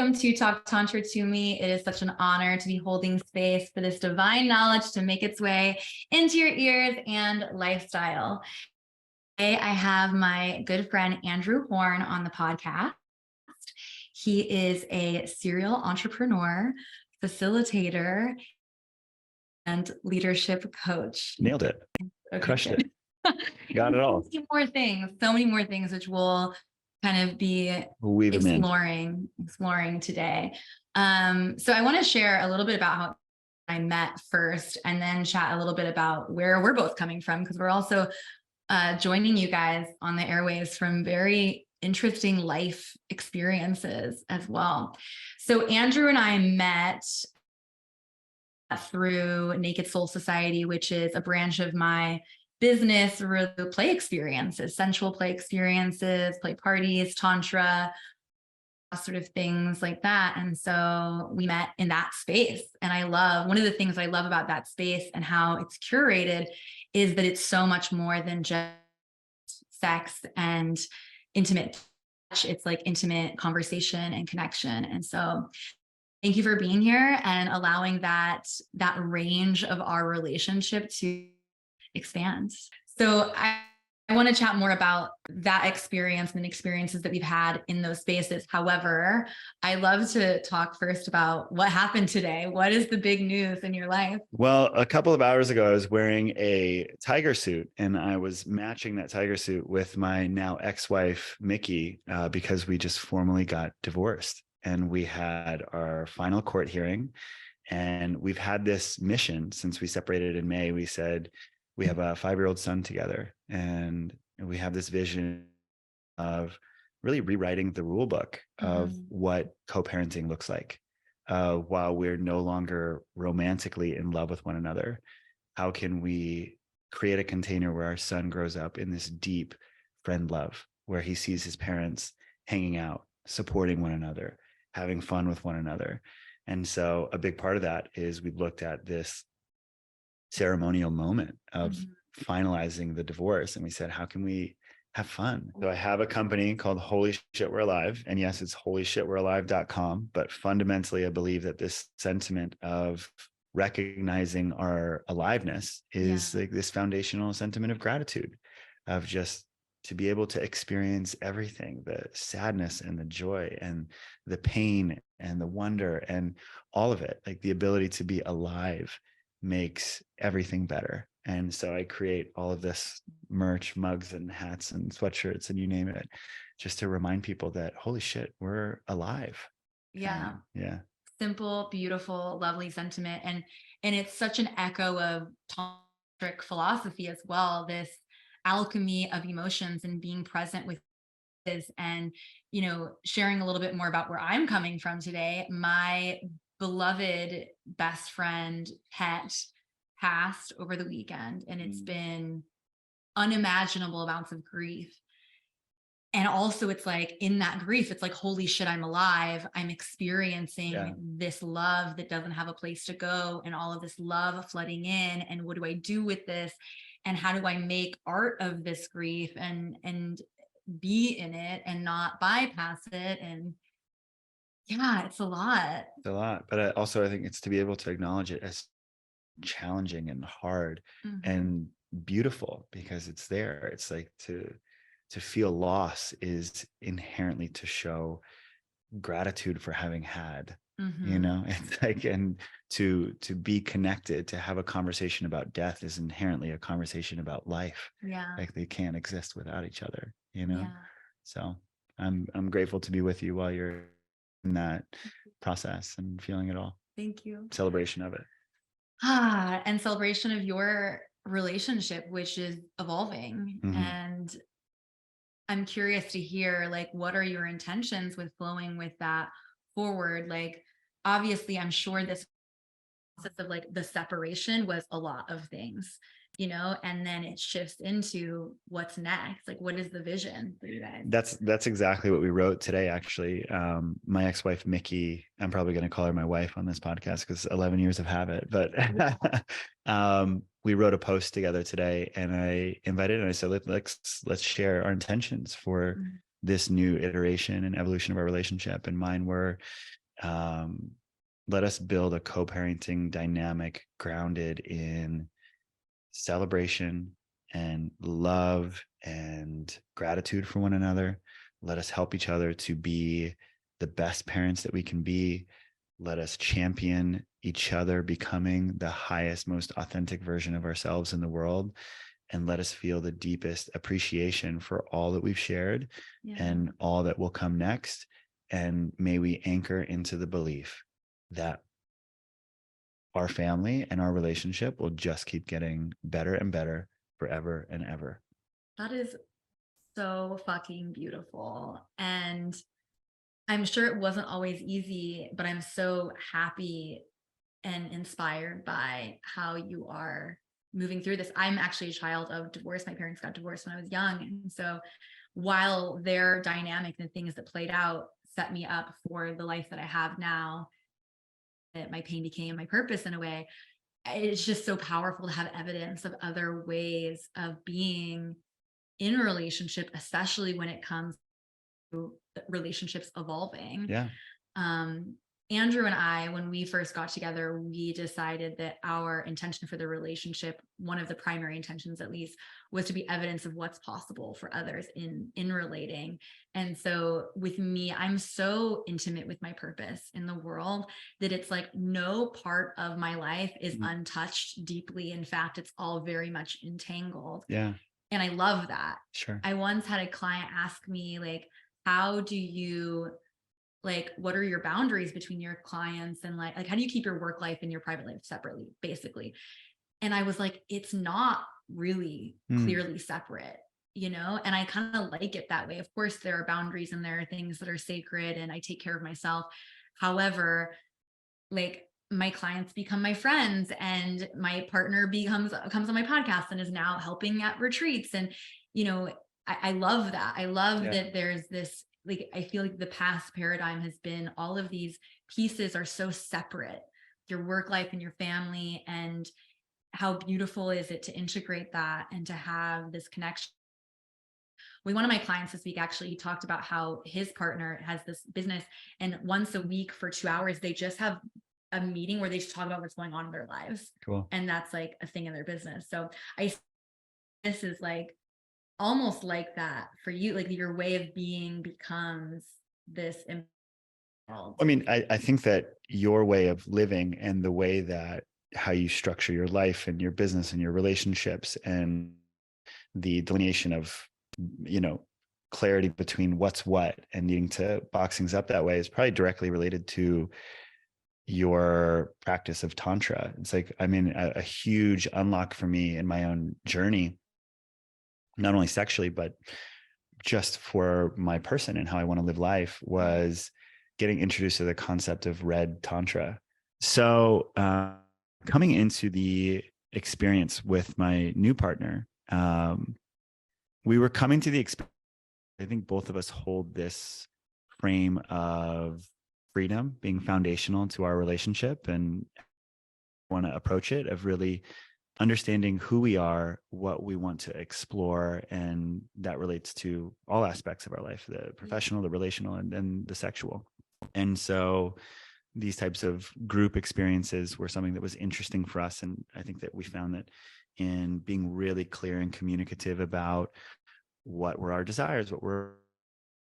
welcome to Talk Tantra to me. It is such an honor to be holding space for this divine knowledge to make its way into your ears and lifestyle. Today, I have my good friend Andrew Horn on the podcast. He is a serial entrepreneur, facilitator, and leadership coach. Nailed it. Okay, Crushed good. it. Got it all. So many more things, which we'll kind of be exploring today. So I want to share a little bit about how I met first, and then chat a little bit about where we're both coming from, because we're also joining you guys on the airwaves from very interesting life experiences as well. So Andrew and I met through Naked Soul Society, which is a branch of my business, through play experiences, sensual play experiences, play parties, Tantra, sort of things like that. And so we met in that space. And one of the things I love about that space and how it's curated is that it's so much more than just sex and intimate touch. It's like intimate conversation and connection. And so thank you for being here and allowing that range of our relationship to expand. So I want to chat more about that experience and experiences that we've had in those spaces. However, I love to talk first about what happened today. What is the big news in your life? Well, a couple of hours ago, I was wearing a tiger suit, and I was matching that tiger suit with my now ex-wife, Mickey, because we just formally got divorced. And we had our final court hearing, and we've had this mission since we separated in May. We said, we have a 5-year-old son together, and we have this vision of really rewriting the rule book of what co-parenting looks like while we're no longer romantically in love with one another. How can we create a container where our son grows up in this deep friend love, where he sees his parents hanging out, supporting one another, having fun with one another? And so a big part of that is we looked at this ceremonial moment of finalizing the divorce, and we said, how can we have fun? So I have a company called Holy Shit We're Alive, and yes, it's holyshitwe'realive.com, but fundamentally I believe that this sentiment of recognizing our aliveness is like this foundational sentiment of gratitude, of just to be able to experience everything, the sadness and the joy and the pain and the wonder and all of it. Like the ability to be alive makes everything better. And so I create all of this merch, mugs and hats and sweatshirts and you name it, just to remind people that, holy shit, we're alive. Yeah. Yeah. Simple, beautiful, lovely sentiment. And it's such an echo of tantric philosophy as well, this alchemy of emotions and being present with this. And, sharing a little bit more about where I'm coming from today. My beloved best friend pet passed over the weekend, and it's been unimaginable amounts of grief. And also it's like in that grief, it's like, holy shit, I'm alive. I'm experiencing this love that doesn't have a place to go, and all of this love flooding in. And what do I do with this? And how do I make art of this grief and be in it and not bypass it? And yeah, it's a lot. It's a lot. But I think it's to be able to acknowledge it as challenging and hard and beautiful, because it's there. It's like to feel loss is inherently to show gratitude for having had, it's like, and to be connected, to have a conversation about death is inherently a conversation about life. Like they can't exist without each other, So I'm grateful to be with you while you're in that process and feeling it all. Thank you. Celebration of it. And celebration of your relationship, which is evolving. And I'm curious to hear, like, what are your intentions with flowing with that forward? Like, obviously, I'm sure this process of like the separation was a lot of things, and then it shifts into what's next. Like, what is the vision for you guys? That's exactly what we wrote today, actually. My ex-wife, Mickey, I'm probably going to call her my wife on this podcast because 11 years of habit, but we wrote a post together today, and I invited her and I said, let's share our intentions for this new iteration and evolution of our relationship. And mine were, let us build a co-parenting dynamic grounded in celebration and love and gratitude for one another. Let us help each other to be the best parents that we can be. Let us champion each other becoming the highest, most authentic version of ourselves in the world. And let us feel the deepest appreciation for all that we've shared and all that will come next. And may we anchor into the belief that our family and our relationship will just keep getting better and better forever and ever. That is so fucking beautiful. And I'm sure it wasn't always easy, but I'm so happy and inspired by how you are moving through this. I'm actually a child of divorce. My parents got divorced when I was young. And so while their dynamic and the things that played out set me up for the life that I have now, that my pain became my purpose in a way, it's just so powerful to have evidence of other ways of being in a relationship, especially when it comes to relationships evolving. Yeah. Andrew and I, when we first got together, we decided that our intention for the relationship, one of the primary intentions at least, was to be evidence of what's possible for others in relating. And so with me, I'm so intimate with my purpose in the world that it's like no part of my life is untouched deeply. In fact, it's all very much entangled. Yeah. And I love that. Sure. I once had a client ask me, like, how do you, like, what are your boundaries between your clients, and like how do you keep your work life and your private life separately, basically? And I was like, it's not really clearly separate, you know? And I kind of like it that way. Of course, there are boundaries and there are things that are sacred and I take care of myself. However, like, my clients become my friends, and my partner comes on my podcast and is now helping at retreats. And, you know, I love that. I love that there's this, like, I feel like the past paradigm has been all of these pieces are so separate, your work life and your family, and how beautiful is it to integrate that and to have this connection. One of my clients this week, actually, he talked about how his partner has this business, and once a week for 2 hours, they just have a meeting where they just talk about what's going on in their lives. Cool. And that's like a thing in their business. So this is like almost like that for you, like your way of being becomes this. I mean, I think that your way of living and the way that how you structure your life and your business and your relationships and the delineation of, you know, clarity between what's what and needing to box things up that way is probably directly related to your practice of Tantra. It's like, I mean, a huge unlock for me in my own journey, not only sexually, but just for my person and how I want to live life, was getting introduced to the concept of red Tantra. So coming into the experience with my new partner, we were coming to the experience. I think both of us hold this frame of freedom being foundational to our relationship, and want to approach it of really understanding who we are, what we want to explore, and that relates to all aspects of our life, the professional, the relational, and then the sexual. And so these types of group experiences were something that was interesting for us. And I think that we found that in being really clear and communicative about what were our desires, what were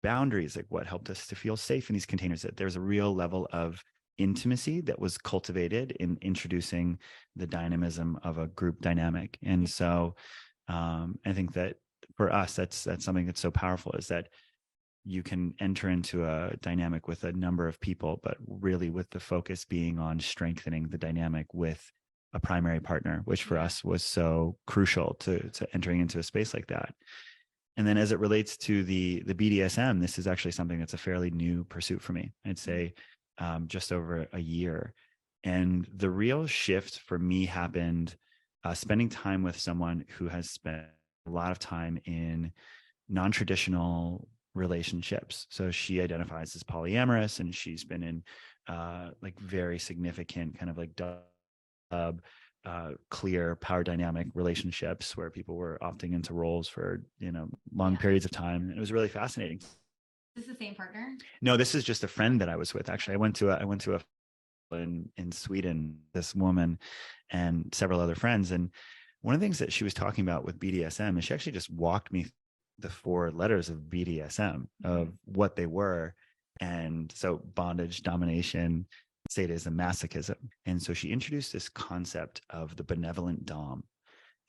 boundaries, like what helped us to feel safe in these containers, that there's a real level of intimacy that was cultivated in introducing the dynamism of a group dynamic. And so I think that for us, that's something that's so powerful, is that you can enter into a dynamic with a number of people, but really with the focus being on strengthening the dynamic with a primary partner, which for us was so crucial to entering into a space like that. And then as it relates to the BDSM, this is actually something that's a fairly new pursuit for me. I'd say just over a year. And the real shift for me happened spending time with someone who has spent a lot of time in non-traditional relationships. So she identifies as polyamorous, and she's been in like very significant kind of like clear power dynamic relationships where people were opting into roles for, you know, long periods of time. And it was really fascinating. Is this the same partner? No, this is just a friend that I was with. Actually, I went to a in Sweden, this woman and several other friends. And one of the things that she was talking about with BDSM is she actually just walked me the 4 letters of BDSM of what they were. And so bondage, domination, sadism, masochism. And so she introduced this concept of the benevolent dom.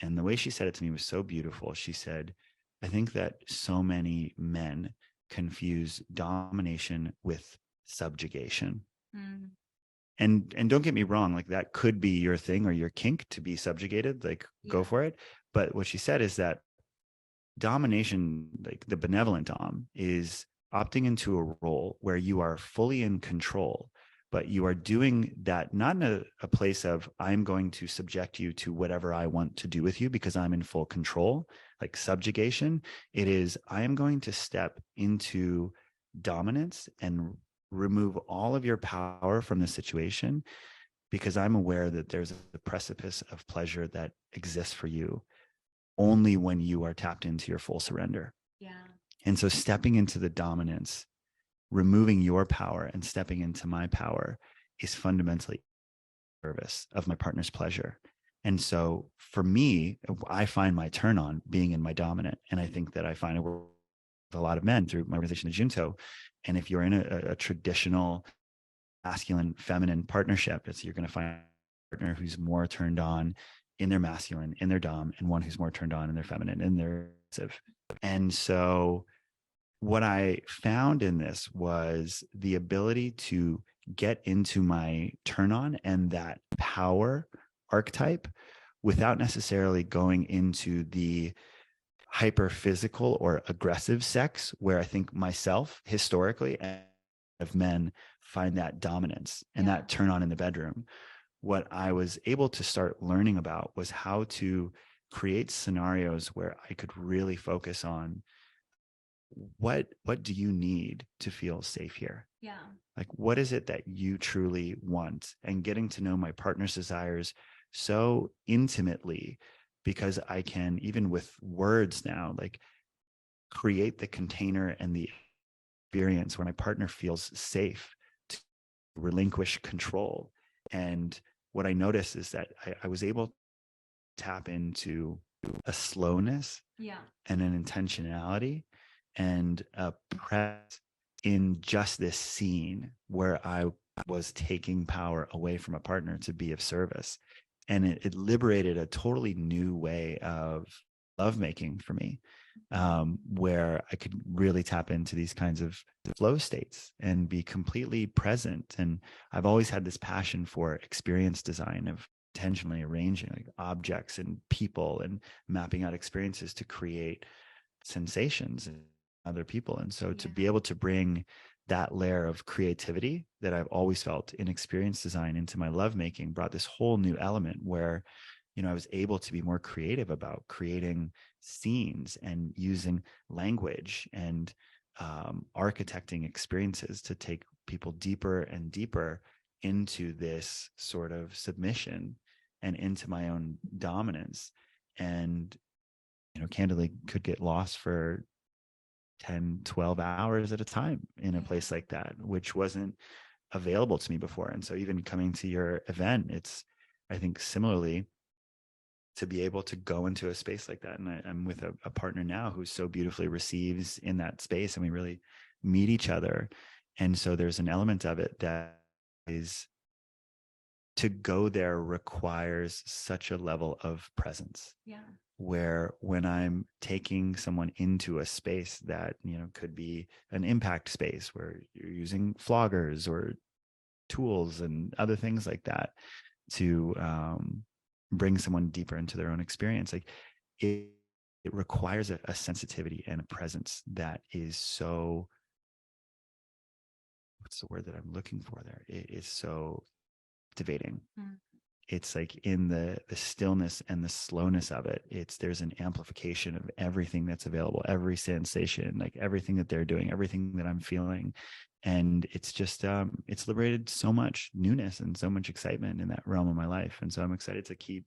And the way she said it to me was so beautiful. She said, I think that so many men confuse domination with subjugation. Mm. And don't get me wrong, like that could be your thing or your kink to be subjugated, like go for it. But what she said is that domination, like the benevolent dom, is opting into a role where you are fully in control, but you are doing that not in a place of I'm going to subject you to whatever I want to do with you because I'm in full control, like subjugation. It is I am going to step into dominance and remove all of your power from the situation because I'm aware that there's a precipice of pleasure that exists for you only when you are tapped into your full surrender. Yeah. And so stepping into the dominance, removing your power and stepping into my power is fundamentally service of my partner's pleasure. And so for me, I find my turn on being in my dominant. And I think that I find it with a lot of men through my organization, the Junto. And if you're in a traditional masculine feminine partnership, it's you're going to find a partner who's more turned on in their masculine, in their dom, and one who's more turned on in their feminine, in their passive. And so what I found in this was the ability to get into my turn on and that power archetype without necessarily going into the hyper physical or aggressive sex, where I think myself historically and of men find that dominance and that turn on in the bedroom. What I was able to start learning about was how to create scenarios where I could really focus on what do you need to feel safe here? Yeah. Like what is it that you truly want? And getting to know my partner's desires so intimately, because I can, even with words now, like create the container and the experience where my partner feels safe to relinquish control. And what I noticed is that I was able to tap into a slowness and an intentionality and a presence in just this scene where I was taking power away from a partner to be of service. And it liberated a totally new way of lovemaking for me, where I could really tap into these kinds of flow states and be completely present. And I've always had this passion for experience design of intentionally arranging like objects and people and mapping out experiences to create sensations in other people. And so to be able to bring that layer of creativity that I've always felt in experience design into my lovemaking brought this whole new element where, you know, I was able to be more creative about creating scenes and using language and architecting experiences to take people deeper and deeper into this sort of submission and into my own dominance. And, you know, candidly could get lost for 10, 12 hours at a time in a place like that, which wasn't available to me before. And so even coming to your event, it's, I think similarly, to be able to go into a space like that. And I'm with a partner now who so beautifully receives in that space, and we really meet each other. And so there's an element of it that is, to go there requires such a level of presence. Yeah. Where when I'm taking someone into a space that, you know, could be an impact space where you're using floggers or tools and other things like that to bring someone deeper into their own experience, like it requires a sensitivity and a presence that is so, what's the word that I'm looking for there? It is so activating. It's like in the stillness and the slowness of it, there's an amplification of everything that's available, every sensation, like everything that they're doing, everything that I'm feeling. And it's just it's liberated so much newness and so much excitement in that realm of my life. And so I'm excited to keep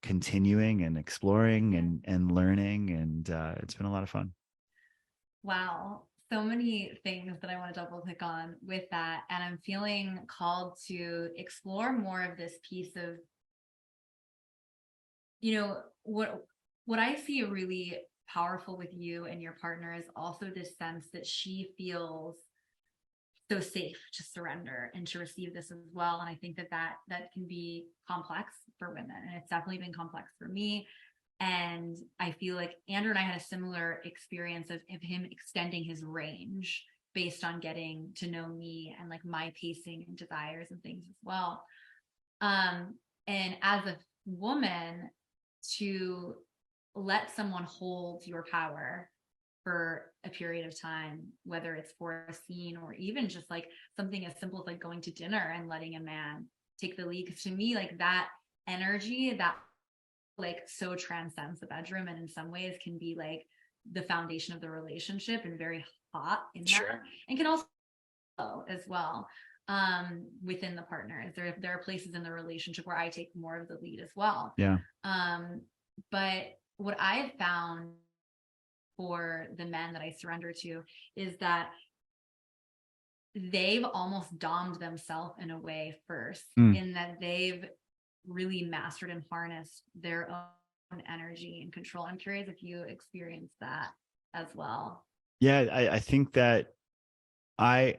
continuing and exploring and learning. And it's been a lot of fun. Wow. so many things that I want to double click on with that. And I'm feeling called to explore more of this piece of, what I see really powerful with you and your partner is also this sense that she feels so safe to surrender and to receive this as well. And I think that can be complex for women, and it's definitely been complex for me. And I feel like Andrew and I had a similar experience of him extending his range based on getting to know me and like my pacing and desires and things as well. And as a woman, to let someone hold your power for a period of time, whether it's for a scene or even just like something as simple as like going to dinner and letting a man take the lead. Because to me, like that energy, that like so transcends the bedroom, and in some ways can be like the foundation of the relationship and very hot in that, Sure. and can also as well within the partners. There are places in the relationship where I take more of the lead as well. Yeah. But what I've found for the men that I surrender to is that they've almost domed themselves in a way first, in that they've really mastered and harnessed their own energy and control. I'm curious if you experience that as well. Yeah, I think that I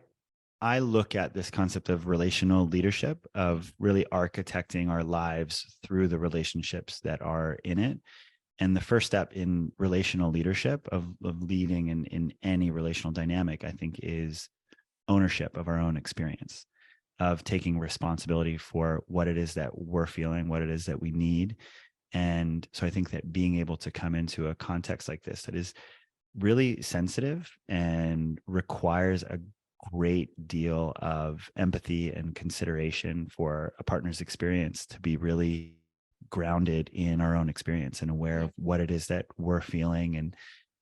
look at this concept of relational leadership, of really architecting our lives through the relationships that are in it. And the first step in relational leadership of leading in any relational dynamic, I think, is ownership of our own experience, of taking responsibility for what it is that we're feeling, what it is that we need. And so I think that being able to come into a context like this that is really sensitive and requires a great deal of empathy and consideration for a partner's experience, to be really grounded in our own experience and aware of what it is that we're feeling, and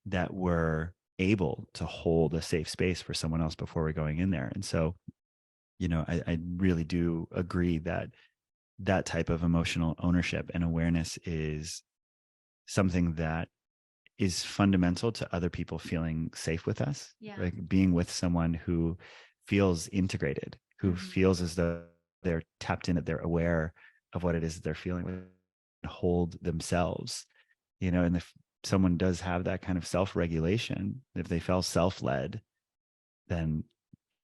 that we're able to hold a safe space for someone else before we're going in there. And so, I really do agree that that type of emotional ownership and awareness is something that is fundamental to other people feeling safe with us. Yeah. Like being with someone who feels integrated, who feels as though they're tapped in, that they're aware of what it is that they're feeling, and hold themselves, and if someone does have that kind of self-regulation, if they feel self-led, then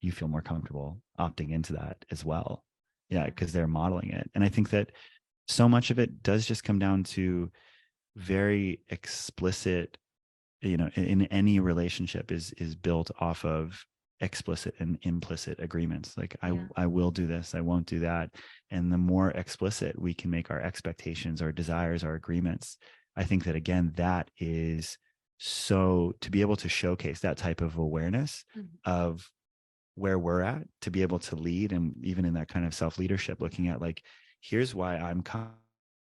you feel more comfortable opting into that as well. Yeah, because they're modeling it. And I think that so much of it does just come down to very explicit, in any relationship is built off of explicit and implicit agreements. Like I will do this, I won't do that. And the more explicit we can make our expectations, our desires, our agreements, I think that, again, that is so, to be able to showcase that type of awareness of where we're at, to be able to lead, and even in that kind of self-leadership, looking at like, here's why I'm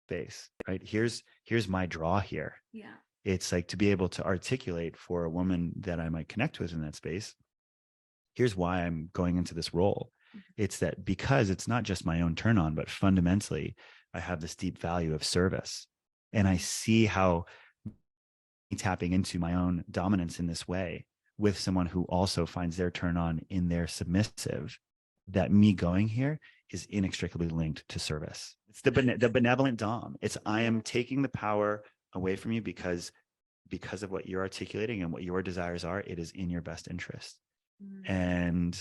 base, right? Here's my draw here. Yeah. It's like to be able to articulate for a woman that I might connect with in that space, here's why I'm going into this role. It's that because it's not just my own turn on, but fundamentally, I have this deep value of service. And I see how tapping into my own dominance in this way with someone who also finds their turn on in their submissive, that me going here is inextricably linked to service. It's the benevolent dom. It's, I am taking the power away from you because of what you're articulating and what your desires are. It is in your best interest. And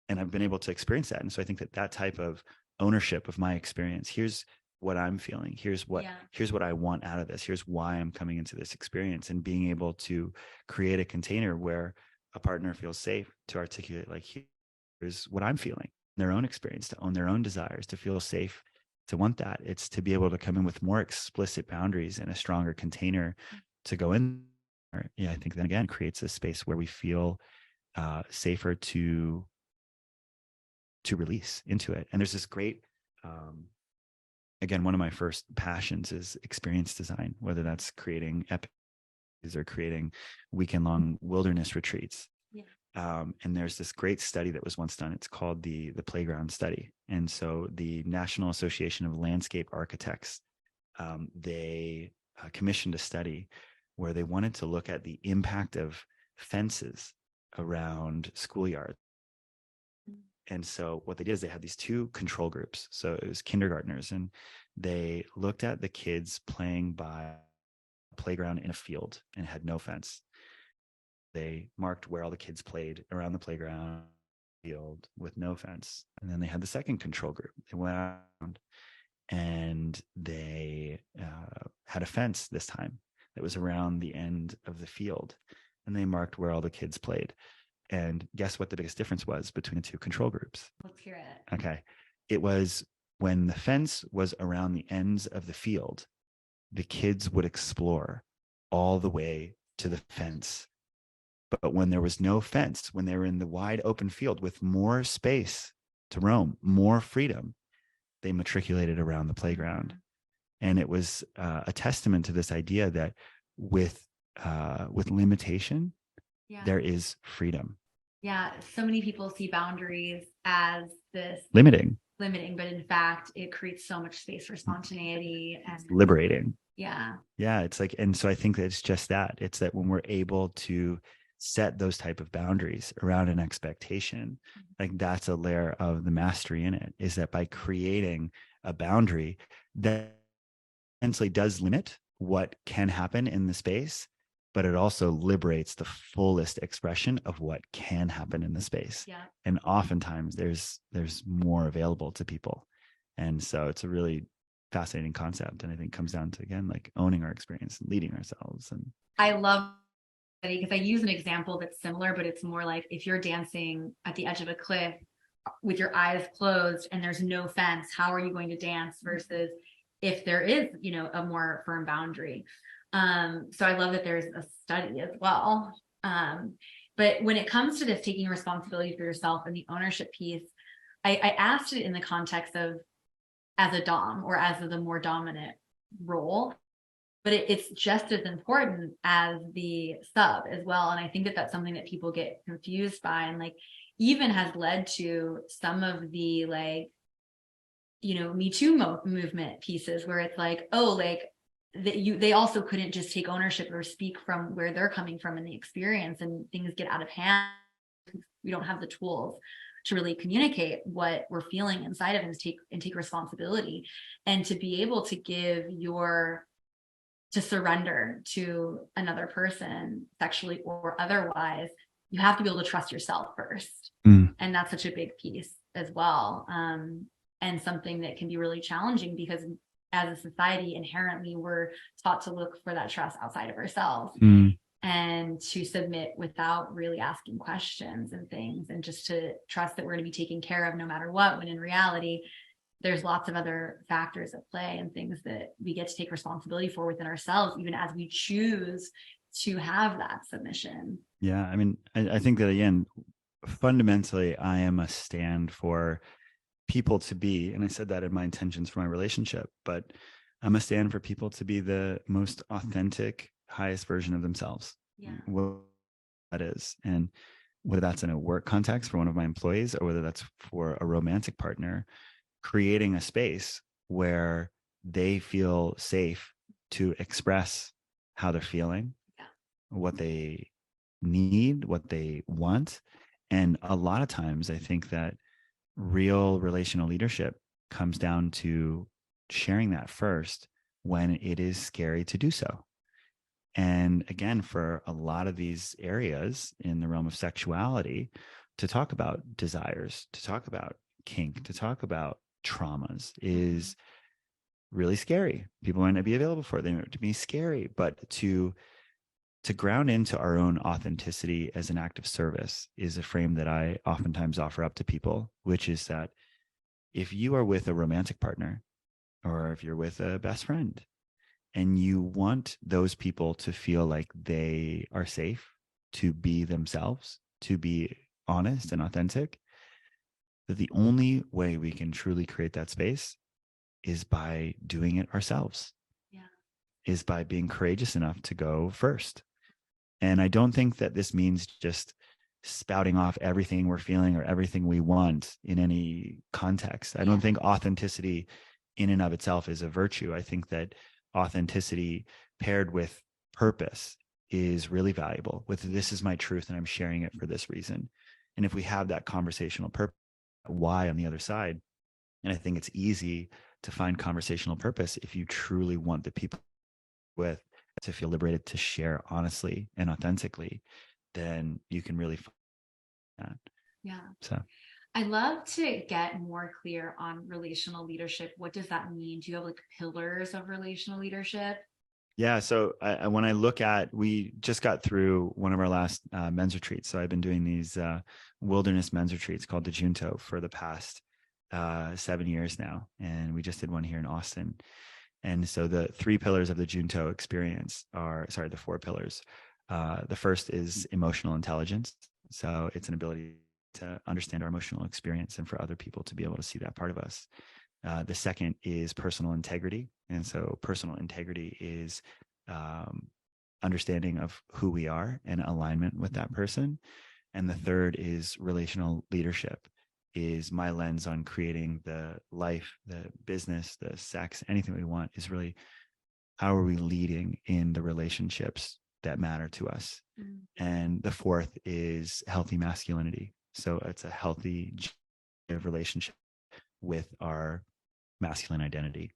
I've been able to experience that. And so I think that type of ownership of my experience, here's what I'm feeling, here's what I want out of this, here's why I'm coming into this experience, and being able to create a container where a partner feels safe to articulate, like, here's what I'm feeling, their own experience, to own their own desires, to feel safe, to want that. It's to be able to come in with more explicit boundaries and a stronger container to go in. Yeah, I think then again creates a space where we feel safer to release into it. And there's this great, again, one of my first passions is experience design, whether that's creating epics or creating weekend-long wilderness retreats. And there's this great study that was once done. It's called the Playground Study. And so the National Association of Landscape Architects, they commissioned a study where they wanted to look at the impact of fences around schoolyards. And so what they did is they had these two control groups. So it was kindergartners, and they looked at the kids playing by a playground in a field and had no fence. They marked where all the kids played around the playground field with no fence. And then they had the second control group. They went around and they had a fence this time that was around the end of the field. And they marked where all the kids played. And guess what the biggest difference was between the two control groups? Let's hear it. Okay. It was when the fence was around the ends of the field, the kids would explore all the way to the fence. But when there was no fence, when they were in the wide open field with more space to roam, more freedom, they matriculated around the playground. And it was a testament to this idea that with limitation, there is freedom. Yeah. So many people see boundaries as this limiting, but in fact, it creates so much space for spontaneity and liberating. Yeah. It's like, and so I think that it's just that. It's that when we're able to set those type of boundaries around an expectation, like that's a layer of the mastery in it, is that by creating a boundary that essentially does limit what can happen in the space, but it also liberates the fullest expression of what can happen in the space. Yeah. And oftentimes there's more available to people. And so it's a really fascinating concept. And I think comes down to, again, like owning our experience and leading ourselves. And I love because I use an example that's similar, but it's more like if you're dancing at the edge of a cliff with your eyes closed and there's no fence, how are you going to dance versus if there is, a more firm boundary. So I love that there's a study as well. But when it comes to this taking responsibility for yourself and the ownership piece, I asked it in the context of as a dom or as the more dominant role, but it's just as important as the sub as well. And I think that that's something that people get confused by, and like even has led to some of the Me Too movement pieces where it's like, oh, like they also couldn't just take ownership or speak from where they're coming from in the experience, and things get out of hand. We don't have the tools to really communicate what we're feeling inside of and take responsibility, and to be able to to surrender to another person sexually or otherwise. You have to be able to trust yourself first. And that's such a big piece as well. And something that can be really challenging because as a society, inherently, we're taught to look for that trust outside of ourselves and to submit without really asking questions and things, and just to trust that we're going to be taken care of no matter what, when in reality, there's lots of other factors at play and things that we get to take responsibility for within ourselves, even as we choose to have that submission. Yeah. I mean, I think that, again, fundamentally, I am a stand for people to be, and I said that in my intentions for my relationship, but I'm a stand for people to be the most authentic, highest version of themselves. Yeah. What that is. And whether that's in a work context for one of my employees or whether that's for a romantic partner, creating a space where they feel safe to express how they're feeling, what they need, what they want. And a lot of times I think that real relational leadership comes down to sharing that first when it is scary to do so. And again, for a lot of these areas in the realm of sexuality, to talk about desires, to talk about kink, to talk about traumas is really scary. People might not be available for it. They might be scary, but to ground into our own authenticity as an act of service is a frame that I oftentimes offer up to people, which is that if you are with a romantic partner or if you're with a best friend and you want those people to feel like they are safe to be themselves, to be honest and authentic, that the only way we can truly create that space is by doing it ourselves, is by being courageous enough to go first. And I don't think that this means just spouting off everything we're feeling or everything we want in any context. I don't think authenticity in and of itself is a virtue. I think that authenticity paired with purpose is really valuable with this is my truth and I'm sharing it for this reason. And if we have that conversational purpose, why on the other side, and I think it's easy to find conversational purpose if you truly want the people with to feel liberated to share honestly and authentically, then you can really find that. Yeah. So I'd love to get more clear on relational leadership. What does that mean? Do you have like pillars of relational leadership? yeah, so when I look at, we just got through one of our last men's retreats. So I've been doing these wilderness men's retreats called the Junto for the past 7 years now, and we just did one here in Austin. And so the 3 pillars of the Junto experience are, sorry, the 4 pillars. The first is emotional intelligence. So it's an ability to understand our emotional experience and for other people to be able to see that part of us. The second is personal integrity. And so personal integrity is understanding of who we are and alignment with that person. And the third is relational leadership, is my lens on creating the life, the business, the sex, anything we want is really how are we leading in the relationships that matter to us. Mm-hmm. And the fourth is healthy masculinity. So it's a healthy relationship with our masculine identity.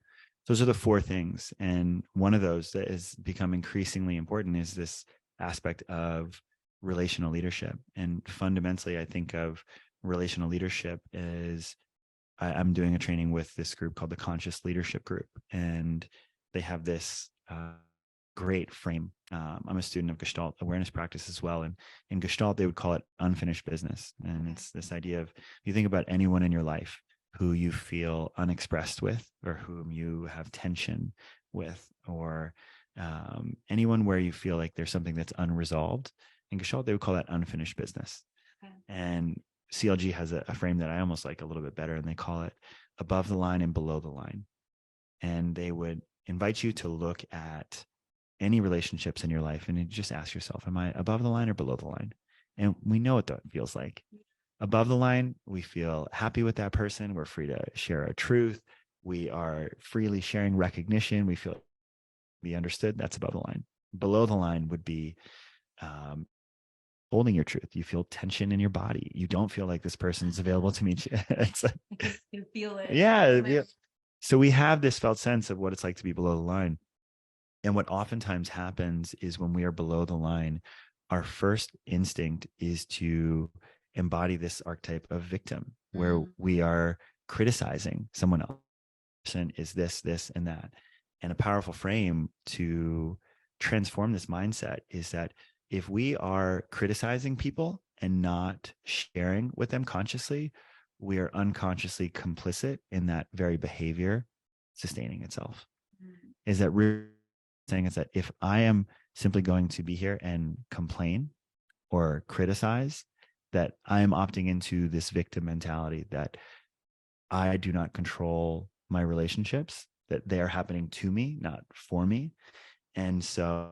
Those are the 4 things. And one of those that has become increasingly important is this aspect of relational leadership. And fundamentally, I think of relational leadership as I'm doing a training with this group called the Conscious Leadership Group. And they have this great frame. I'm a student of Gestalt awareness practice as well. And in Gestalt, they would call it unfinished business. And it's this idea of, you think about anyone in your life who you feel unexpressed with, or whom you have tension with, or anyone where you feel like there's something that's unresolved. In Gestalt, they would call that unfinished business. Okay. And CLG has a frame that I almost like a little bit better, and they call it above the line and below the line. And they would invite you to look at any relationships in your life and you just ask yourself, am I above the line or below the line? And we know what that feels like. Above the line, we feel happy with that person. We're free to share our truth. We are freely sharing recognition. We feel be understood. That's above the line. Below the line would be holding your truth. You feel tension in your body. You don't feel like this person's available to meet you. It's like, you feel it. Yeah. So we have this felt sense of what it's like to be below the line. And what oftentimes happens is when we are below the line, our first instinct is to embody this archetype of victim, where we are criticizing someone else. Person is this, and that. And a powerful frame to transform this mindset is that if we are criticizing people and not sharing with them consciously, we are unconsciously complicit in that very behavior sustaining itself. Is that really saying is that if I am simply going to be here and complain or criticize, that I am opting into this victim mentality, that I do not control my relationships, that they are happening to me, not for me. And so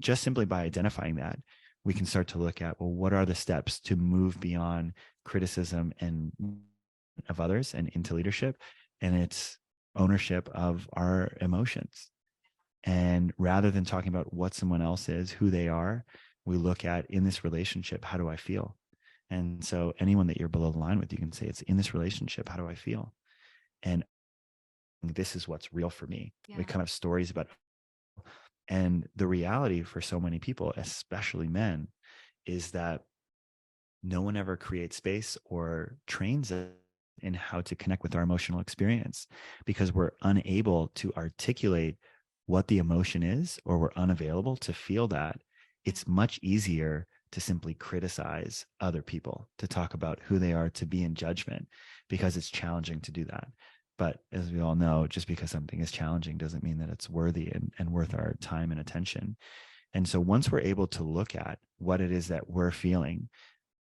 just simply by identifying that, we can start to look at, well, what are the steps to move beyond criticism and of others and into leadership? And it's ownership of our emotions. And rather than talking about what someone else is, who they are, we look at, in this relationship, how do I feel? And so anyone that you're below the line with, you can say, it's in this relationship, how do I feel? And this is what's real for me. Yeah. We kind of have stories about, and the reality for so many people, especially men, is that no one ever creates space or trains us in how to connect with our emotional experience, because we're unable to articulate what the emotion is, or we're unavailable to feel that. It's much easier to simply criticize other people, to talk about who they are, to be in judgment, because it's challenging to do that. But as we all know, just because something is challenging doesn't mean that it's worthy and worth our time and attention. And so once we're able to look at what it is that we're feeling,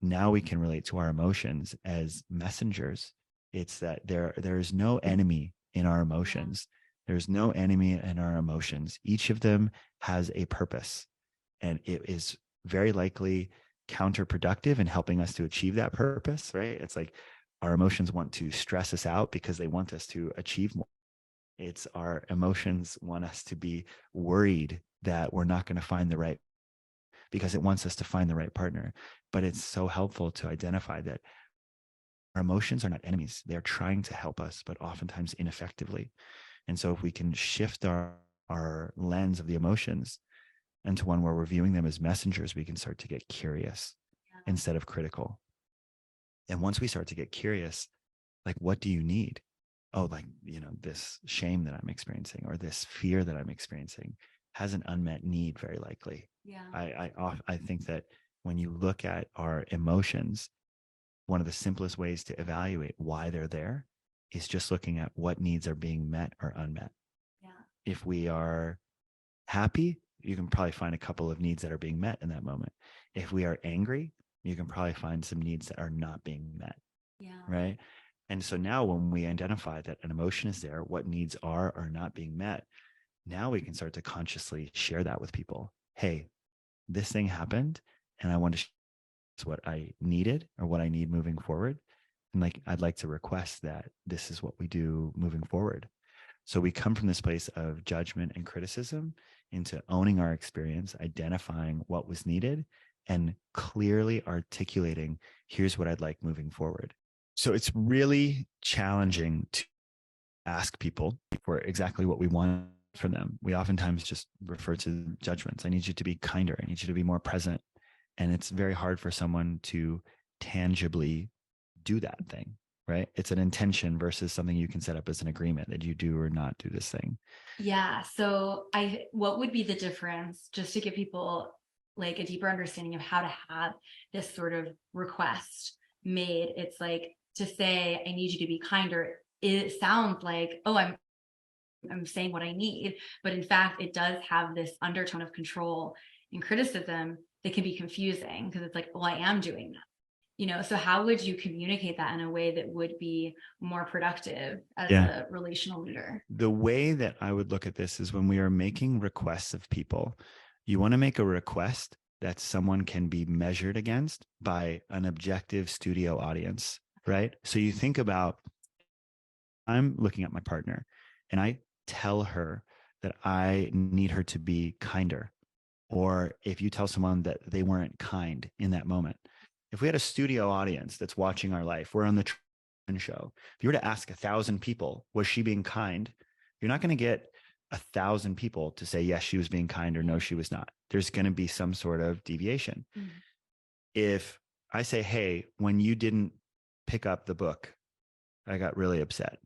now we can relate to our emotions as messengers. It's that there is no enemy in our emotions. There's no enemy in our emotions. Each of them has a purpose, and it is very likely counterproductive in helping us to achieve that purpose, right? It's like our emotions want to stress us out because they want us to achieve more. It's our emotions want us to be worried that we're not going to find the right because it wants us to find the right partner. But it's so helpful to identify that our emotions are not enemies. They're trying to help us, but oftentimes ineffectively. And so if we can shift our lens of the emotions into one where we're viewing them as messengers, we can start to get curious instead of critical. And once we start to get curious, like, what do you need? Oh, like, this shame that I'm experiencing or this fear that I'm experiencing has an unmet need, very likely. Yeah. I think that when you look at our emotions, one of the simplest ways to evaluate why they're there is just looking at what needs are being met or unmet. Yeah. If we are happy, you can probably find a couple of needs that are being met in that moment. If we are angry, you can probably find some needs that are not being met. Yeah. Right. And so now when we identify that an emotion is there, what needs are or not being met, now we can start to consciously share that with people. Hey, this thing happened and I want to share what I needed or what I need moving forward. And like, I'd like to request that this is what we do moving forward. So we come from this place of judgment and criticism into owning our experience, identifying what was needed, and clearly articulating, here's what I'd like moving forward. So it's really challenging to ask people for exactly what we want from them. We oftentimes just refer to judgments. I need you to be kinder. I need you to be more present. And it's very hard for someone to tangibly do that thing, right? It's an intention versus something you can set up as an agreement that you do or not do this thing. Yeah. So what would be the difference, just to give people like a deeper understanding of how to have this sort of request made? It's like to say, I need you to be kinder. It sounds like, oh, I'm saying what I need, but in fact, it does have this undertone of control and criticism that can be confusing because it's like, well, I am doing that. So how would you communicate that in a way that would be more productive as a relational leader? The way that I would look at this is when we are making requests of people, you want to make a request that someone can be measured against by an objective studio audience, right? So you think about, I'm looking at my partner and I tell her that I need her to be kinder. Or if you tell someone that they weren't kind in that moment, if we had a studio audience that's watching our life, we're on the show. If you were to ask 1,000 people, was she being kind? You're not going to get 1,000 people to say, yes, she was being kind or no, she was not. There's going to be some sort of deviation. Mm-hmm. If I say, hey, when you didn't pick up the book, I got really upset.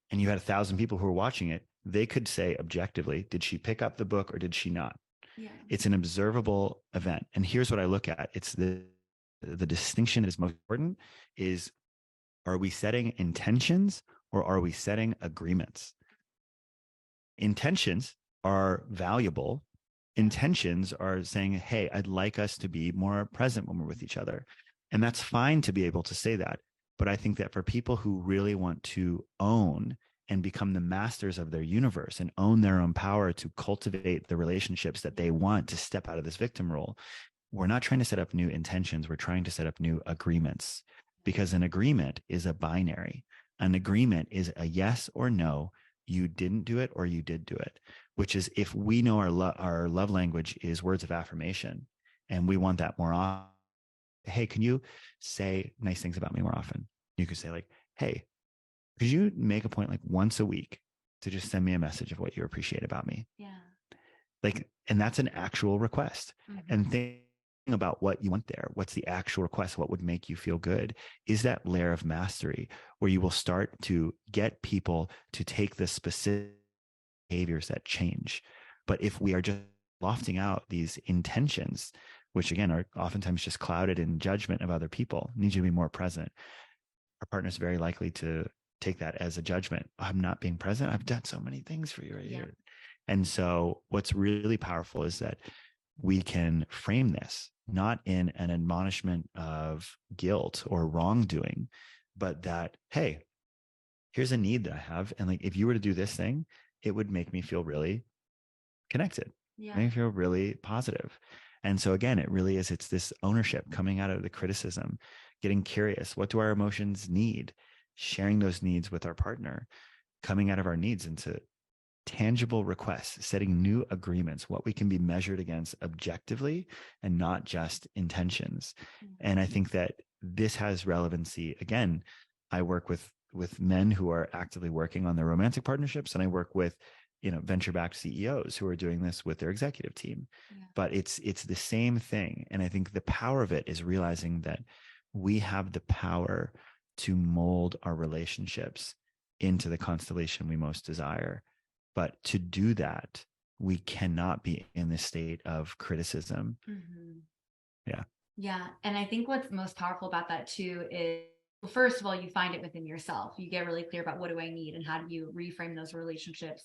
And you had 1,000 people who were watching it, they could say objectively, did she pick up the book or did she not? Yeah. It's an observable event. And here's what I look at. It's the distinction that is most important is, are we setting intentions or are we setting agreements? Intentions are valuable. Intentions are saying, hey, I'd like us to be more present when we're with each other. And that's fine to be able to say that. But I think that for people who really want to own and become the masters of their universe and own their own power to cultivate the relationships that they want, to step out of this victim role, we're not trying to set up new intentions. We're trying to set up new agreements, because an agreement is a binary. An agreement is a yes or no. You didn't do it or you did do it, which is, if we know our love language is words of affirmation and we want that more often. Hey, can you say nice things about me more often? You could say like, hey, could you make a point like once a week to just send me a message of what you appreciate about me? Yeah. Like, and that's an actual request. Mm-hmm. And think about what you want there. What's the actual request? What would make you feel good? Is that layer of mastery where you will start to get people to take the specific behaviors that change. But if we are just lofting out these intentions, which again are oftentimes just clouded in judgment of other people, need you to be more present, our partner is very likely to take that as a judgment. I'm not being present. I've done so many things for you right here. And so what's really powerful is that we can frame this not in an admonishment of guilt or wrongdoing, but that, hey, here's a need that I have. And like, if you were to do this thing, it would make me feel really connected. Yeah. Make me feel really positive. And so again, it really is, it's this ownership coming out of the criticism, getting curious. What do our emotions need? Sharing those needs with our partner, coming out of our needs into tangible requests, setting new agreements, what we can be measured against objectively and not just intentions. And I think that this has relevancy. Again, I work with men who are actively working on their romantic partnerships, and I work with venture-backed CEOs who are doing this with their executive team. But it's the same thing. And I think the power of it is realizing that we have the power to mold our relationships into the constellation we most desire. But to do that, we cannot be in this state of criticism. Yeah. Yeah. And I think what's most powerful about that too is, well, first of all, you find it within yourself. You get really clear about what do I need and how do you reframe those relationships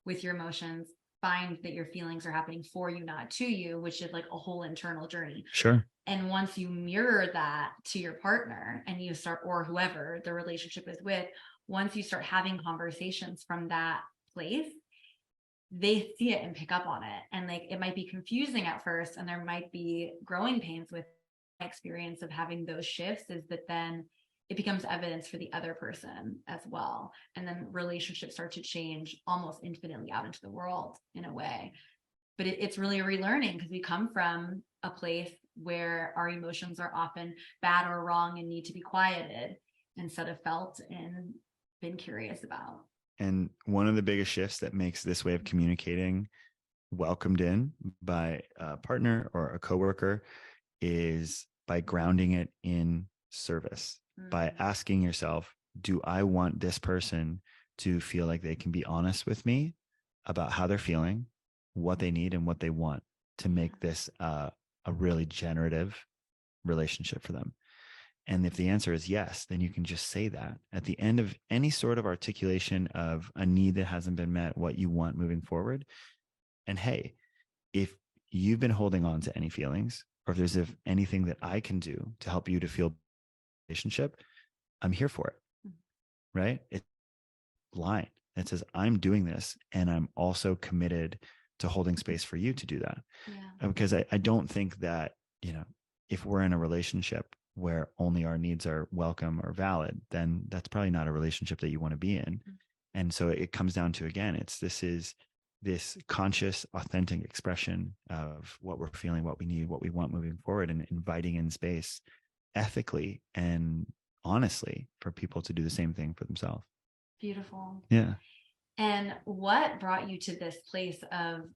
with your emotions, find that your feelings are happening for you, not to you, which is like a whole internal journey. Sure. And once you mirror that to your partner and you start, or whoever the relationship is with, once you start having conversations from that place, they see it and pick up on it. And like, it might be confusing at first, and there might be growing pains with my experience of having those shifts, is that then it becomes evidence for the other person as well. And then relationships start to change almost infinitely out into the world in a way. But it's really a relearning, because we come from a place where our emotions are often bad or wrong and need to be quieted instead of felt and been curious about. And one of the biggest shifts that makes this way of communicating welcomed in by a partner or a coworker is by grounding it in service, by asking yourself, do I want this person to feel like they can be honest with me about how they're feeling, what they need, and what they want to make this a really generative relationship for them? And if the answer is yes, then you can just say that at the end of any sort of articulation of a need that hasn't been met, what you want moving forward. And hey, if you've been holding on to any feelings, or if there's anything that I can do to help you to feel relationship, I'm here for it. Right? It's line. It says, I'm doing this, and I'm also committed to holding space for you to do that. Because I don't think that, if we're in a relationship where only our needs are welcome or valid, then that's probably not a relationship that you want to be in. And so it comes down to, again, this conscious, authentic expression of what we're feeling, what we need, what we want moving forward, and inviting in space ethically and honestly for people to do the same thing for themselves. Beautiful. Yeah. And what brought you to this place of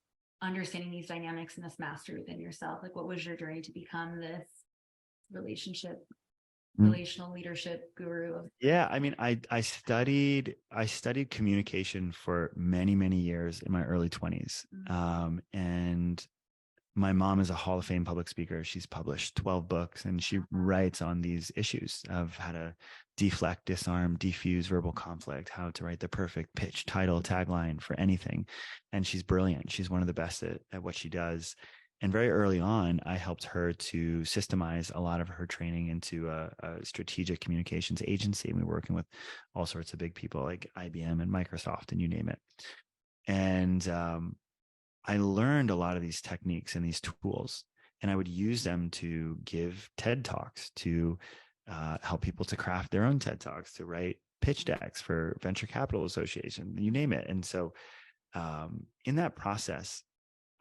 understanding these dynamics and this mastery within yourself? Like, what was your journey to become this relational leadership guru? Yeah, I mean, I studied communication for many, many years in my early 20s. And my mom is a Hall of Fame public speaker. She's published 12 books, and she writes on these issues of how to deflect, disarm, defuse verbal conflict, how to write the perfect pitch, title, tagline for anything. And she's brilliant. She's one of the best at what she does. And very early on, I helped her to systemize a lot of her training into a strategic communications agency. And we were working with all sorts of big people like IBM and Microsoft and you name it. And I learned a lot of these techniques and these tools, and I would use them to give TED Talks, to help people to craft their own TED Talks, to write pitch decks for venture capital association, you name it. And so in that process,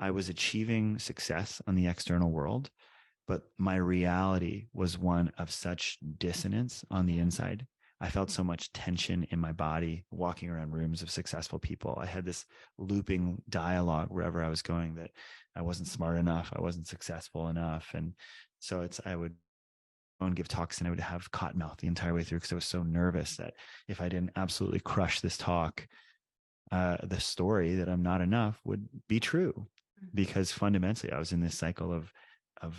I was achieving success on the external world, but my reality was one of such dissonance on the inside. I felt so much tension in my body walking around rooms of successful people. I had this looping dialogue wherever I was going that I wasn't smart enough, I wasn't successful enough. And so I would go and give talks, and I would have cotton mouth the entire way through because I was so nervous that if I didn't absolutely crush this talk, the story that I'm not enough would be true. Because fundamentally, I was in this cycle of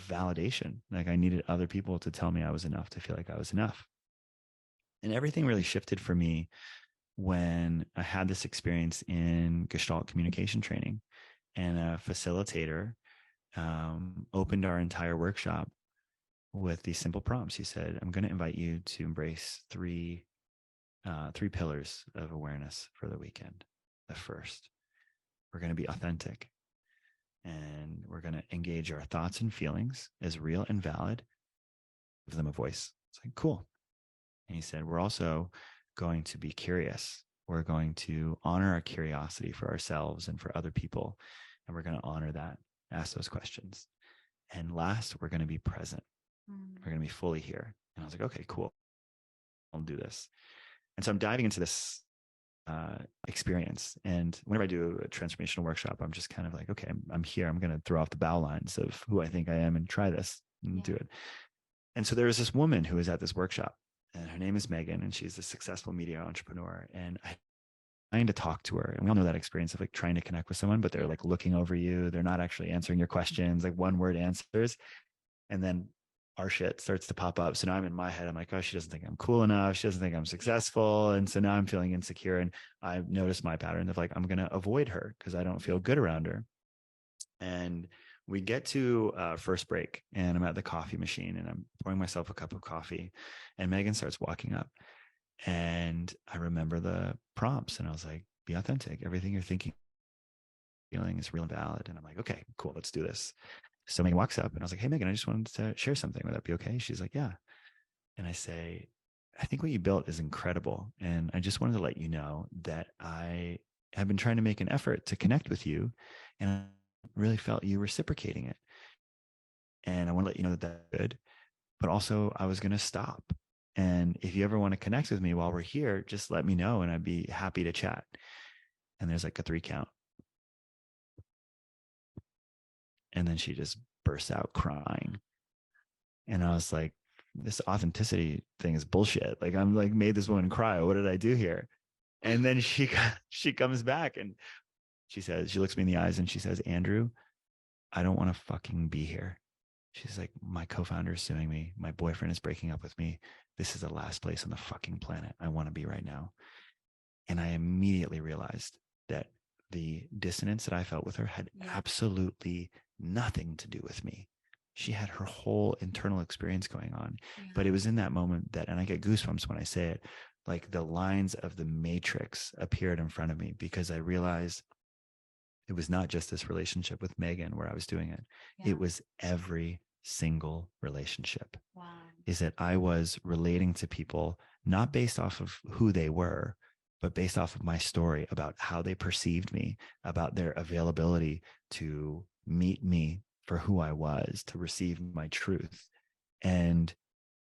validation. Like I needed other people to tell me I was enough to feel like I was enough. And everything really shifted for me when I had this experience in Gestalt communication training, and a facilitator opened our entire workshop with these simple prompts. He said, I'm going to invite you to embrace three pillars of awareness for the weekend. The first, we're going to be authentic, and we're going to engage our thoughts and feelings as real and valid, give them a voice. It's like, cool. And he said, we're also going to be curious. We're going to honor our curiosity for ourselves and for other people. And we're going to honor that, ask those questions. And last, we're going to be present. We're going to be fully here. And I was like, okay, cool. I'll do this. And so I'm diving into this experience. And whenever I do a transformational workshop, I'm just kind of like, okay, I'm here. I'm going to throw off the bow lines of who I think I am and try this and do it. And so there was this woman who was at this workshop, and her name is Megan, and she's a successful media entrepreneur. And I trying to talk to her, and we all know that experience of like trying to connect with someone, but they're like looking over you. They're not actually answering your questions, like one word answers. And then our shit starts to pop up. So now I'm in my head, I'm like, oh, she doesn't think I'm cool enough. She doesn't think I'm successful. And so now I'm feeling insecure. And I've noticed my pattern of like, I'm going to avoid her because I don't feel good around her. And we get to first break, and I'm at the coffee machine, and I'm pouring myself a cup of coffee, and Megan starts walking up, and I remember the prompts, and I was like, be authentic. Everything you're thinking, feeling is real and valid. And I'm like, okay, cool. Let's do this. So Megan walks up, and I was like, hey, Megan, I just wanted to share something. Would that be okay? She's like, yeah. And I say, I think what you built is incredible. And I just wanted to let you know that I have been trying to make an effort to connect with you, and I really felt you reciprocating it. And I want to let you know that that's good. But also, I was going to stop. And if you ever want to connect with me while we're here, just let me know, and I'd be happy to chat. And there's like a 3 count. And then she just bursts out crying. And I was like, this authenticity thing is bullshit. Like, I'm like made this woman cry. What did I do here? And then she comes back, and she looks me in the eyes, and she says, Andrew, I don't want to fucking be here. She's like, my co-founder is suing me. My boyfriend is breaking up with me. This is the last place on the fucking planet I want to be right now. And I immediately realized that the dissonance that I felt with her had absolutely nothing to do with me. She had her whole internal experience going on. But it was in that moment that, and I get goosebumps when I say it, like the lines of the matrix appeared in front of me, because I realized it was not just this relationship with Megan where I was doing it. It was every single relationship. Is that I was relating to people not based off of who they were, but based off of my story about how they perceived me, about their availability to meet me for who I was, to receive my truth. And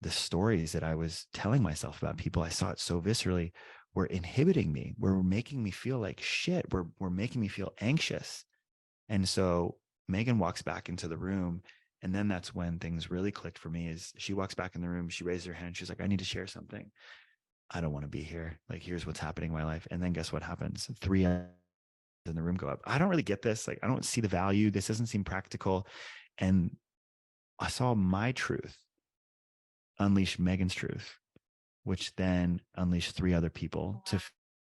the stories that I was telling myself about people, I saw it so viscerally, were inhibiting me, were making me feel like shit, were making me feel anxious. And so Megan walks back into the room. And then that's when things really clicked for me. Is she walks back in the room, she raises her hand, she's like, I need to share something. I don't want to be here. Like, here's what's happening in my life. And then guess what happens? 3 in the room go up. I don't really get this. Like, I don't see the value. This doesn't seem practical. And I saw my truth unleash Megan's truth, which then unleashed 3 other people to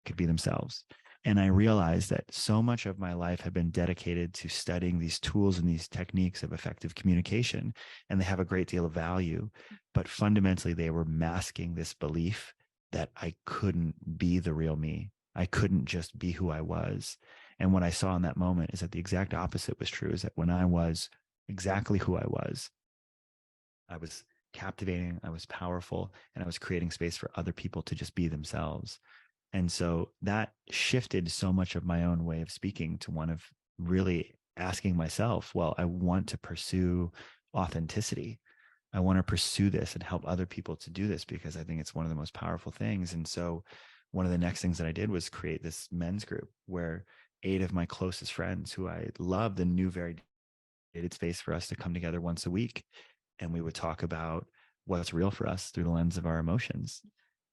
could be themselves. And I realized that so much of my life had been dedicated to studying these tools and these techniques of effective communication, and they have a great deal of value. But fundamentally, they were masking this belief that I couldn't be the real me. I couldn't just be who I was. And what I saw in that moment is that the exact opposite was true, is that when I was exactly who I was captivating, I was powerful, and I was creating space for other people to just be themselves. And so that shifted so much of my own way of speaking to one of really asking myself, well, I want to pursue authenticity. I want to pursue this and help other people to do this, because I think it's one of the most powerful things. And so one of the next things that I did was create this men's group where 8 of my closest friends who I loved and knew very created space for us to come together once a week. And we would talk about what's real for us through the lens of our emotions.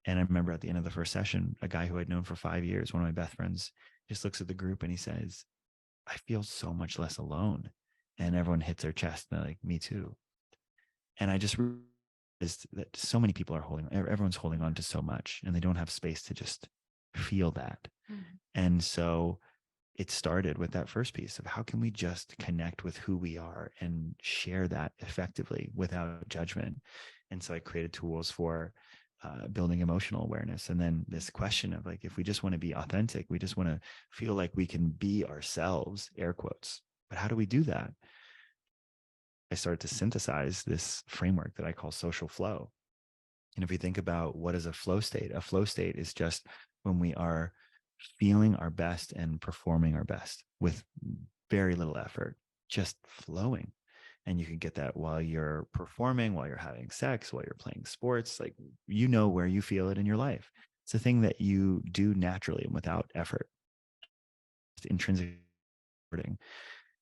And I remember at the end of the first session, a guy who I'd known for 5 years, one of my best friends, just looks at the group and he says, I feel so much less alone. And everyone hits their chest and they're like, me too. And I just realized that so many people are everyone's holding on to so much, and they don't have space to just feel that. And so it started with that first piece of how can we just connect with who we are and share that effectively without judgment. And so I created tools for building emotional awareness. And then this question of like, if we just want to be authentic, we just want to feel like we can be ourselves, air quotes, but how do we do that? I started to synthesize this framework that I call social flow. And if we think about what is a flow state is just when we are feeling our best and performing our best with very little effort, just flowing. And you can get that while you're performing, while you're having sex, while you're playing sports. Like, you know where you feel it in your life. It's a thing that you do naturally and without effort. It's intrinsic. And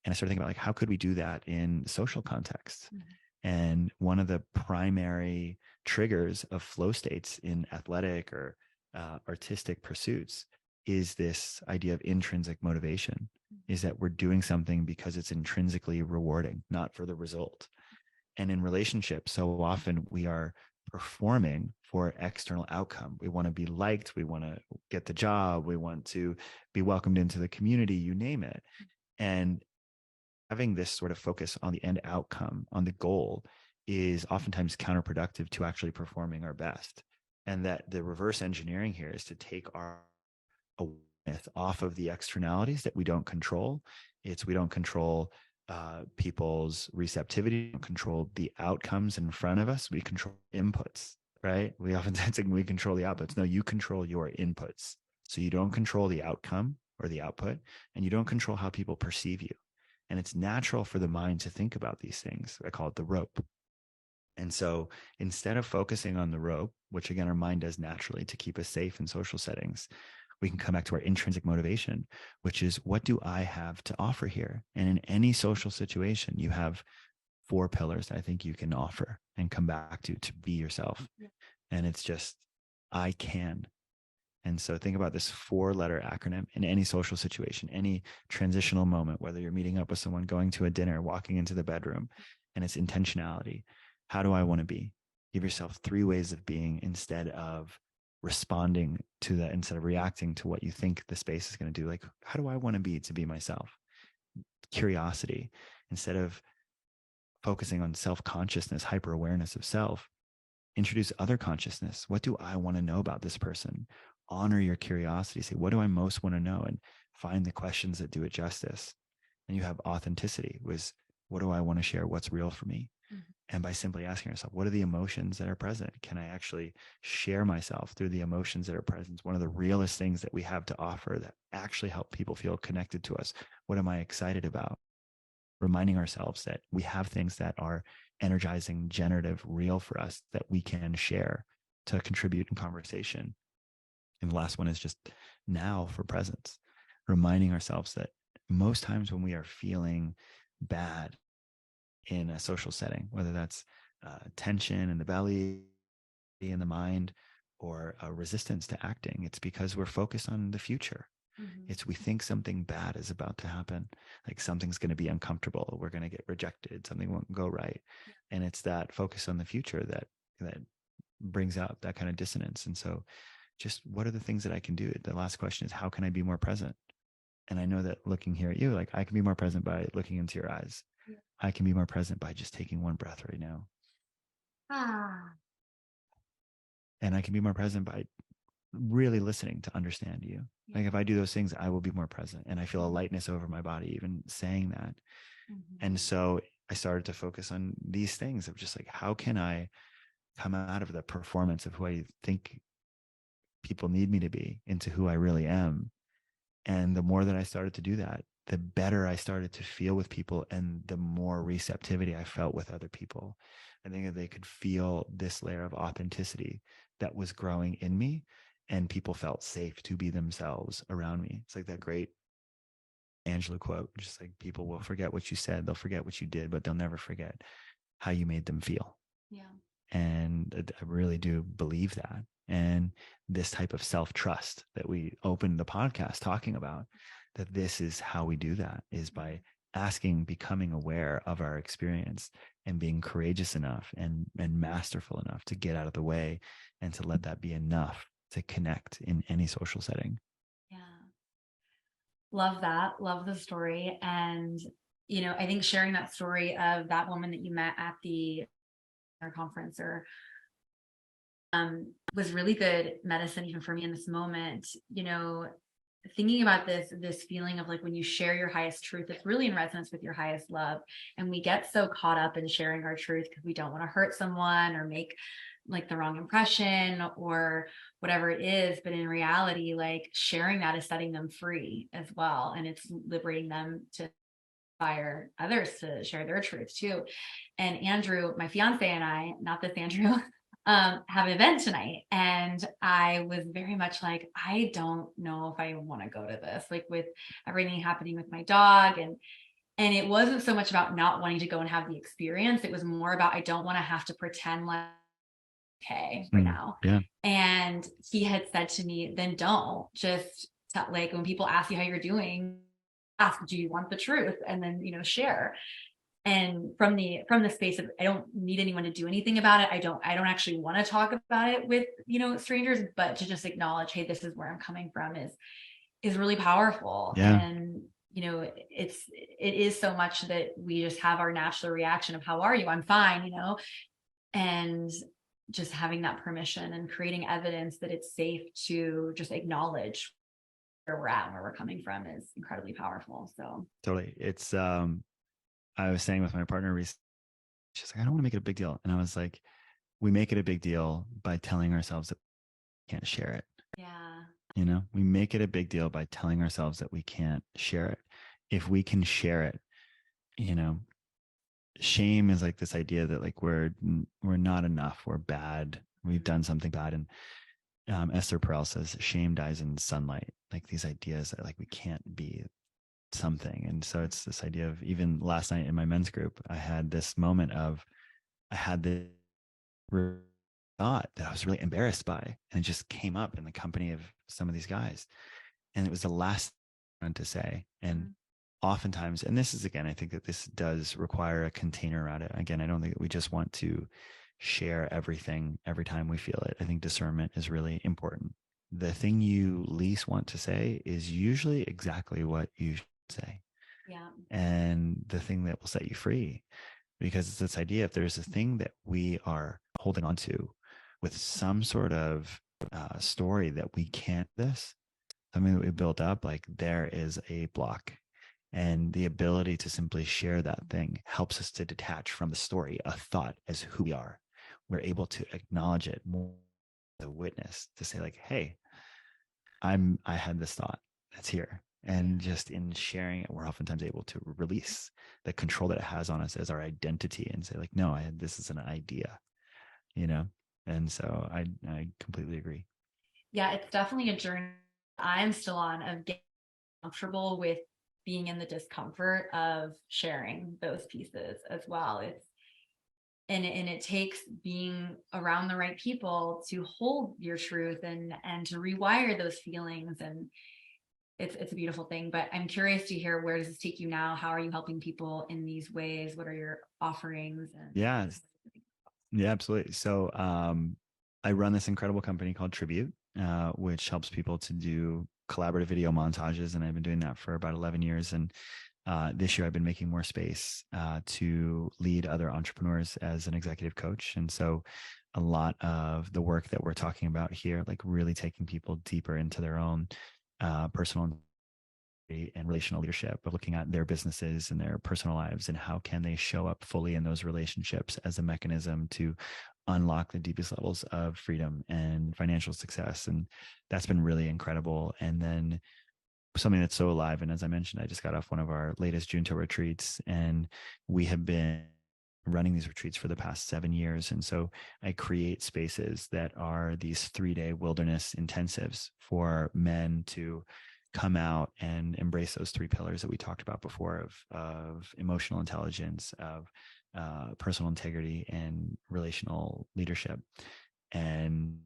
I started thinking about, like, how could we do that in social context? And one of the primary triggers of flow states in athletic or artistic pursuits is this idea of intrinsic motivation, is that we're doing something because it's intrinsically rewarding, not for the result. And in relationships, so often we are performing for external outcome. We want to be liked. We want to get the job. We want to be welcomed into the community, you name it. And having this sort of focus on the end outcome, on the goal, is oftentimes counterproductive to actually performing our best. And that the reverse engineering here is to take our awareness off of the externalities that we don't control. We don't control people's receptivity, we don't control the outcomes in front of us. We control inputs, right? We often think we control the outputs. No, you control your inputs. So you don't control the outcome or the output, and you don't control how people perceive you. And it's natural for the mind to think about these things. I call it the rope. And so instead of focusing on the rope, which again, our mind does naturally to keep us safe in social settings, we can come back to our intrinsic motivation, which is, what do I have to offer here? And in any social situation, you have 4 pillars that I think you can offer and come back to be yourself. And it's just, I can. And so think about this 4-letter acronym in any social situation, any transitional moment, whether you're meeting up with someone, going to a dinner, walking into the bedroom, and it's intentionality. How do I want to be? Give yourself 3 ways of being instead of responding to that, instead of reacting to what you think the space is going to do. Like, how do I want to be myself? Curiosity. Instead of focusing on self-consciousness, hyper-awareness of self, introduce other consciousness. What do I want to know about this person? Honor your curiosity. Say, what do I most want to know? And find the questions that do it justice. And you have authenticity, was, what do I want to share? What's real for me? And by simply asking yourself, what are the emotions that are present? Can I actually share myself through the emotions that are present? One of the realest things that we have to offer that actually help people feel connected to us. What am I excited about? Reminding ourselves that we have things that are energizing, generative, real for us that we can share to contribute in conversation. And the last one is just now for presence, reminding ourselves that most times when we are feeling bad in a social setting, whether that's tension in the belly, in the mind, or a resistance to acting, it's because we're focused on the future. It's, we think something bad is about to happen, like something's going to be uncomfortable, we're going to get rejected, something won't go right. And it's that focus on the future that brings out that kind of dissonance. And so just, what are the things that I can do? The last question is, how can I be more present? And I know that looking here at you, like, I can be more present by looking into your eyes. I can be more present by just taking one breath right now. And I can be more present by really listening to understand you. Like, if I do those things, I will be more present. And I feel a lightness over my body, even saying that. And so I started to focus on these things of just like, how can I come out of the performance of who I think people need me to be into who I really am? And the more that I started to do that, the better I started to feel with people, and the more receptivity I felt with other people. I think that they could feel this layer of authenticity that was growing in me, and people felt safe to be themselves around me. It's like that great Angela quote, just like, people will forget what you said, they'll forget what you did, but they'll never forget how you made them feel. And I really do believe that. And this type of self-trust that we opened the podcast talking about, that this is how we do that, is by asking, becoming aware of our experience, and being courageous enough and masterful enough to get out of the way, and to let that be enough to connect in any social setting. Love that. Love the story. And, I think sharing that story of that woman that you met at the conference was really good medicine, even for me in this moment. Thinking about this feeling of like, when you share your highest truth, it's really in resonance with your highest love. And we get so caught up in sharing our truth because we don't want to hurt someone or make like the wrong impression or whatever it is. But in reality, like sharing that is setting them free as well. And it's liberating them to inspire others to share their truth too. And Andrew, my fiance, and I, not this Andrew, have an event tonight. And I was very much like, I don't know if I want to go to this, like with everything happening with my dog. And it wasn't so much about not wanting to go and have the experience. It was more about, I don't want to have to pretend like okay right now. Yeah. And he had said to me, then don't just tell, like when people ask you how you're doing, ask, do you want the truth? And then, share. And from the space of I don't need anyone to do anything about it. I don't actually want to talk about it with, strangers, but to just acknowledge, hey, this is where I'm coming from is really powerful. Yeah. And it is so much that we just have our natural reaction of how are you? I'm fine, and just having that permission and creating evidence that it's safe to just acknowledge where we're at and where we're coming from is incredibly powerful. So Totally. It's I was saying with my partner recently, she's like, I don't want to make it a big deal. And I was like, we make it a big deal by telling ourselves that we can't share it. yeah. We make it a big deal by telling ourselves that we can't share it. If we can share it, shame is like this idea that like we're not enough, we're bad, we've done something bad. And Esther Perel says shame dies in sunlight, like these ideas that like we can't be something. And so it's this idea of, even last night in my men's group, I had this moment of, I had the thought that I was really embarrassed by, and it just came up in the company of some of these guys. And it was the last thing to say. And oftentimes, and this is, again, I think that this does require a container around it. Again, I don't think that we just want to share everything every time we feel it. I think discernment is really important. The thing you least want to say is usually exactly what you should say. Yeah. And the thing that will set you free, because it's this idea, if there's a thing that we are holding on to with some sort of story that we can't, something that we built up, like there is a block. And the ability to simply share that thing helps us to detach from the story, a thought, as who we are. We're able to acknowledge it more as a witness, to say like, hey, I had this thought that's here. And just in sharing it, we're oftentimes able to release the control that it has on us as our identity, and say like, no, this is an idea, And so I completely agree. Yeah, it's definitely a journey I'm still on of getting comfortable with being in the discomfort of sharing those pieces as well. It takes being around the right people to hold your truth and to rewire those feelings. And it's a beautiful thing. But I'm curious to hear, where does this take you now? How are you helping people in these ways? What are your offerings? And Yeah, absolutely. So I run this incredible company called Tribute, which helps people to do collaborative video montages. And I've been doing that for about 11 years. And this year I've been making more space to lead other entrepreneurs as an executive coach. And so a lot of the work that we're talking about here, like really taking people deeper into their own personal and relational leadership, of looking at their businesses and their personal lives, and how can they show up fully in those relationships as a mechanism to unlock the deepest levels of freedom and financial success. And that's been really incredible. And then something that's so alive, and as I mentioned, I just got off one of our latest Junto retreats, and we have been running these retreats for the past 7 years. And so I create spaces that are these 3-day wilderness intensives for men to come out and embrace those 3 pillars that we talked about before, of emotional intelligence, of personal integrity, and relational leadership, and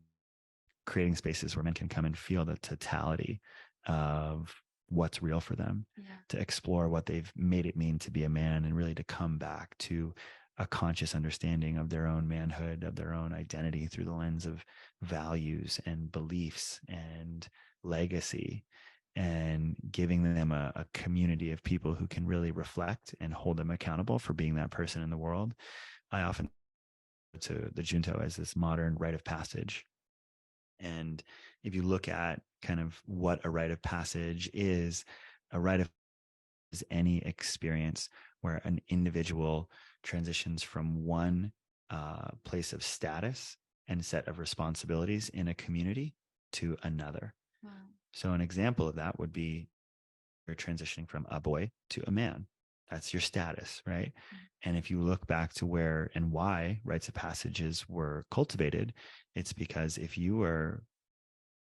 creating spaces where men can come and feel the totality of what's real for them, to explore what they've made it mean to be a man, and really to come back to a conscious understanding of their own manhood, of their own identity, through the lens of values and beliefs and legacy, and giving them a community of people who can really reflect and hold them accountable for being that person in the world. I often refer to the Junto as this modern rite of passage. And if you look at kind of what a rite of passage is, a rite of is any experience where an individual transitions from one place of status and set of responsibilities in a community to another. Wow. So an example of that would be you're transitioning from a boy to a man. That's your status, right? And if you look back to where and why rites of passages were cultivated, it's because if you were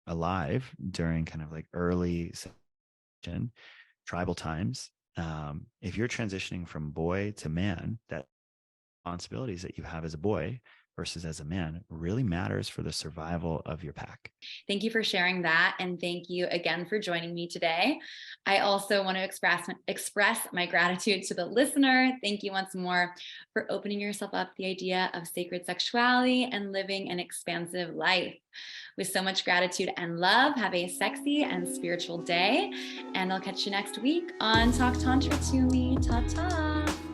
alive during kind of like early tribal times, if you're transitioning from boy to man, that responsibilities that you have as a boy versus as a man really matters for the survival of your pack. Thank you for sharing that. And thank you again for joining me today. I also want to express my gratitude to the listener. Thank you once more for opening yourself up to the idea of sacred sexuality and living an expansive life. With so much gratitude and love, have a sexy and spiritual day. And I'll catch you next week on Talk Tantra to Me. Ta-ta.